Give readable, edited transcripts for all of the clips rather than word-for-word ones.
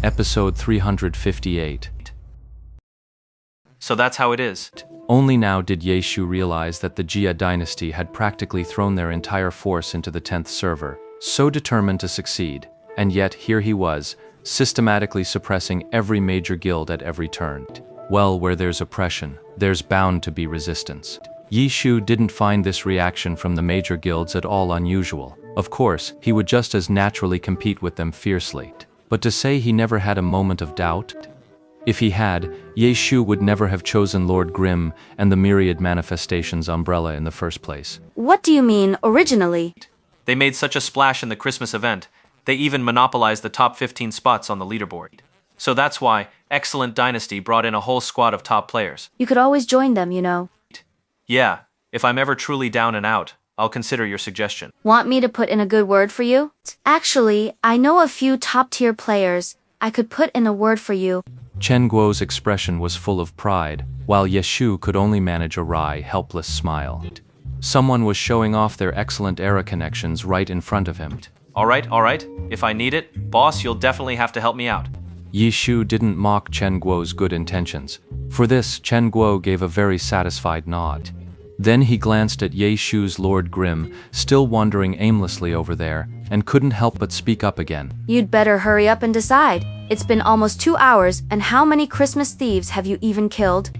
Episode 358. So that's how it is. Only now did Yeshu realize that the Jia dynasty had practically thrown their entire force into the 10th server, so determined to succeed, and yet here he was, systematically suppressing every major guild at every turn. Well, where there's oppression, there's bound to be resistance. Yeshu didn't find this reaction from the major guilds at all unusual. Of course, he would just as naturally compete with them fiercely. But to say he never had a moment of doubt? If he had, Yeshu would never have chosen Lord Grimm and the Myriad Manifestations umbrella in the first place. What do you mean, originally? They made such a splash in the Christmas event, they even monopolized the top 15 spots on the leaderboard. So that's why Excellent Dynasty brought in a whole squad of top players. You could always join them, you know. Yeah, if I'm ever truly down and out, I'll consider your suggestion. Want me to put in a good word for you? Actually, I know a few top-tier players. I could put in a word for you. Chen Guo's expression was full of pride, while Yeshu could only manage a wry, helpless smile. Someone was showing off their excellent era connections right in front of him. All right. If I need it, boss, you'll definitely have to help me out. Yeshu didn't mock Chen Guo's good intentions. For this, Chen Guo gave a very satisfied nod. Then he glanced at Yeshu's Lord Grimm, still wandering aimlessly over there, and couldn't help but speak up again. You'd better hurry up and decide. It's been almost 2 hours, and how many Christmas thieves have you even killed?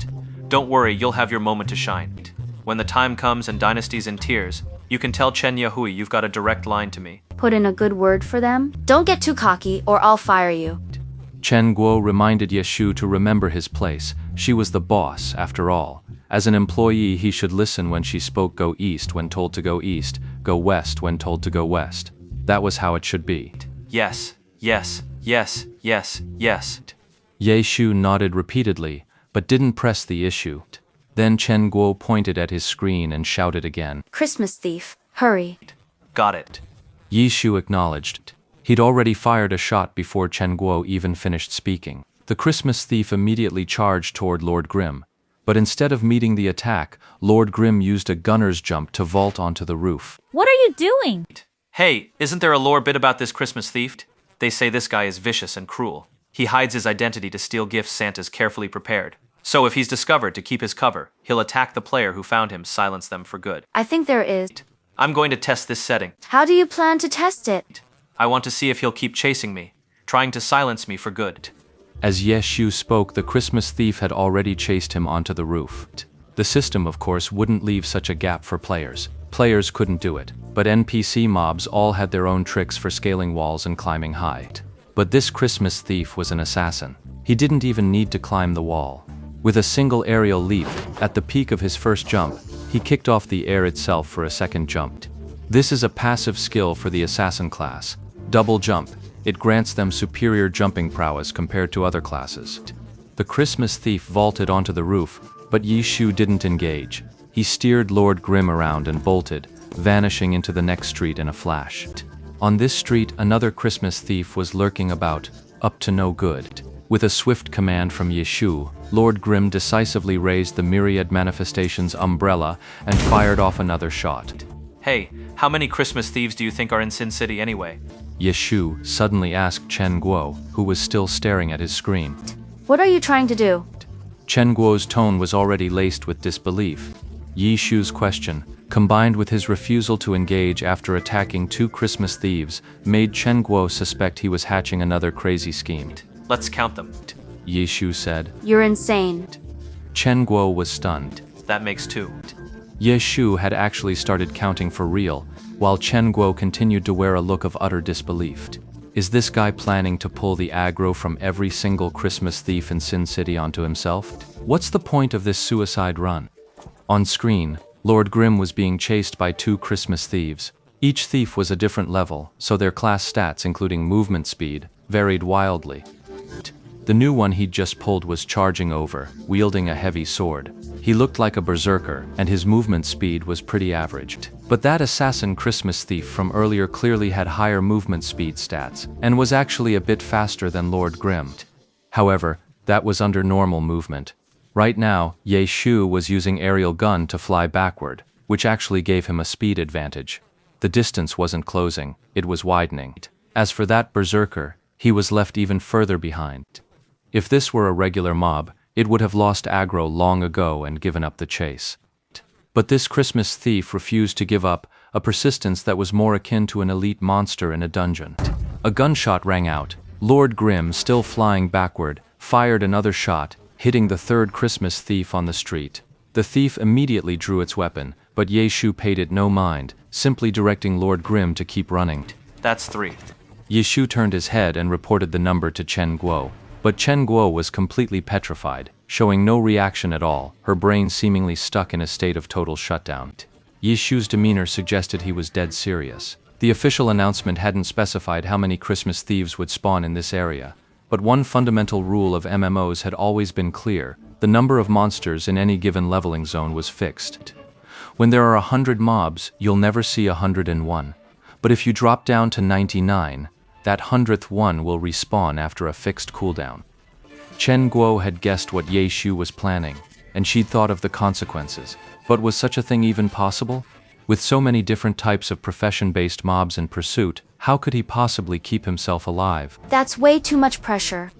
Don't worry, you'll have your moment to shine. When the time comes and Dynasty's in tears, you can tell Chen Yahui you've got a direct line to me. Put in a good word for them? Don't get too cocky, or I'll fire you. Chen Guo reminded Yeshu to remember his place. She was the boss, after all. As an employee, he should listen when she spoke go east when told to go east, go west when told to go west. That was how it should be. Yes. Yeshu nodded repeatedly, but didn't press the issue. Then Chen Guo pointed at his screen and shouted again. Christmas thief, hurry. Got it. Yeshu acknowledged. He'd already fired a shot before Chen Guo even finished speaking. The Christmas thief immediately charged toward Lord Grimm. But instead of meeting the attack, Lord Grimm used a gunner's jump to vault onto the roof. What are you doing? Hey, isn't there a lore bit about this Christmas thief? They say this guy is vicious and cruel. He hides his identity to steal gifts Santa's carefully prepared. So if he's discovered to keep his cover, he'll attack the player who found him, silence them for good. I think there is. I'm going to test this setting. How do you plan to test it? I want to see if he'll keep chasing me, trying to silence me for good. As Yeshu spoke, the Christmas thief had already chased him onto the roof. The system, of course, wouldn't leave such a gap for players. Players couldn't do it, but NPC mobs all had their own tricks for scaling walls and climbing high. But this Christmas thief was an assassin. He didn't even need to climb the wall. With a single aerial leap, at the peak of his first jump, he kicked off the air itself for a second jump. This is a passive skill for the assassin class. Double jump. It grants them superior jumping prowess compared to other classes. The Christmas thief vaulted onto the roof, but Yeshu didn't engage. He steered Lord Grimm around and bolted, vanishing into the next street in a flash. On this street, another Christmas thief was lurking about, up to no good. With a swift command from Yeshu, Lord Grimm decisively raised the Myriad Manifestations umbrella and fired off another shot. Hey, how many Christmas thieves do you think are in Sin City anyway? Yeshu suddenly asked Chen Guo, who was still staring at his screen. What are you trying to do? Chen Guo's tone was already laced with disbelief. Yeshu's question, combined with his refusal to engage after attacking 2 Christmas thieves, made Chen Guo suspect he was hatching another crazy scheme. Let's count them. Yeshu said. You're insane. Chen Guo was stunned. That makes 2. Yeshu had actually started counting for real, while Chen Guo continued to wear a look of utter disbelief. Is this guy planning to pull the aggro from every single Christmas thief in Sin City onto himself? What's the point of this suicide run? On screen, Lord Grimm was being chased by 2 Christmas thieves. Each thief was a different level, so their class stats, including movement speed, varied wildly. The new one he'd just pulled was charging over, wielding a heavy sword. He looked like a berserker, and his movement speed was pretty average. But that assassin Christmas thief from earlier clearly had higher movement speed stats, and was actually a bit faster than Lord Grimm. However, that was under normal movement. Right now, Yeshu was using aerial gun to fly backward, which actually gave him a speed advantage. The distance wasn't closing, it was widening. As for that berserker, he was left even further behind. If this were a regular mob, it would have lost aggro long ago and given up the chase. But this Christmas thief refused to give up, a persistence that was more akin to an elite monster in a dungeon. A gunshot rang out. Lord Grimm, still flying backward, fired another shot, hitting the third Christmas thief on the street. The thief immediately drew its weapon, but Ye Shu paid it no mind, simply directing Lord Grimm to keep running. That's 3. Ye Shu turned his head and reported the number to Chen Guo. But Chen Guo was completely petrified, showing no reaction at all, her brain seemingly stuck in a state of total shutdown. Ye Shu's demeanor suggested he was dead serious. The official announcement hadn't specified how many Christmas thieves would spawn in this area, but one fundamental rule of MMOs had always been clear: the number of monsters in any given leveling zone was fixed. When there are 100 mobs, you'll never see 101. But if you drop down to 99, that 100th one will respawn after a fixed cooldown. Chen Guo had guessed what Ye Shu was planning, and she'd thought of the consequences. But was such a thing even possible? With so many different types of profession-based mobs in pursuit, how could he possibly keep himself alive? That's way too much pressure.